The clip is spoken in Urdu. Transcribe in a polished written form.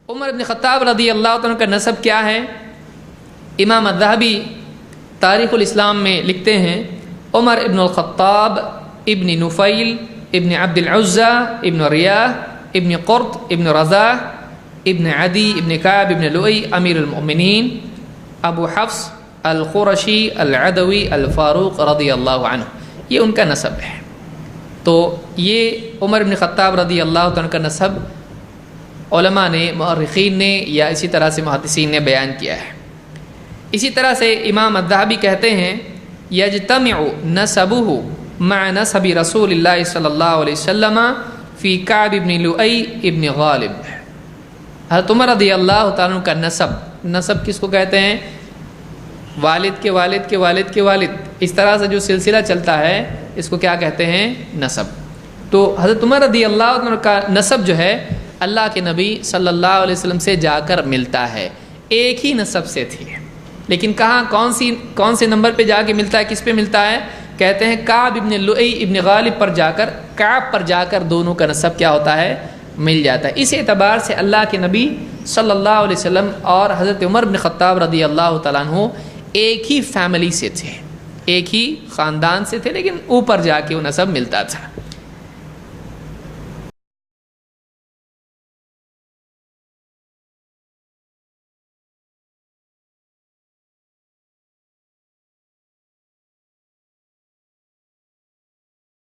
عمر ابن خطاب رضی اللہ عنہ کا نسب کیا ہے؟ امام الذہبی تاریخ الاسلام میں لکھتے ہیں عمر ابن الخطاب ابن نفیل ابن عبد العزى ابن ریاح ابن قرط ابن رضاح ابن عدی ابن کعب ابن لؤی امیر المؤمنین ابو حفص القرشی العدوی الفاروق رضی اللہ عنہ، یہ ان کا نسب ہے۔ تو یہ عمر ابن خطاب رضی اللہ عنہ کا نسب علماء نے، مؤرخین نے یا اسی طرح سے محدثین نے بیان کیا ہے۔ اسی طرح سے امام الذہبی کہتے ہیں یجتمع نسبہ مع نسب رسول اللہ صلی اللہ علیہ وسلم فی کعب ابن لؤی ابن غالب۔ حضرت عمر رضی اللہ تعالیٰ کا نسب کس کو کہتے ہیں؟ والد کے والد کے والد کے والد، اس طرح سے جو سلسلہ چلتا ہے اس کو کیا کہتے ہیں؟ نسب۔ تو حضرت عمر رضی اللہ عنہ کا نسب جو ہے اللہ کے نبی صلی اللہ علیہ وسلم سے جا کر ملتا ہے، ایک ہی نسب سے تھی، لیکن کہاں کون سے نمبر پہ جا کے ملتا ہے، کس پہ ملتا ہے؟ کہتے ہیں کعب ابن لؤی ابن غالب پر جا کر، کعب پر جا کر دونوں کا نسب کیا ہوتا ہے؟ مل جاتا ہے۔ اس اعتبار سے اللہ کے نبی صلی اللہ علیہ وسلم اور حضرت عمر بن خطاب رضی اللہ تعالیٰ عنہ ایک ہی فیملی سے تھے، ایک ہی خاندان سے تھے، لیکن اوپر جا کے وہ نسب ملتا تھا۔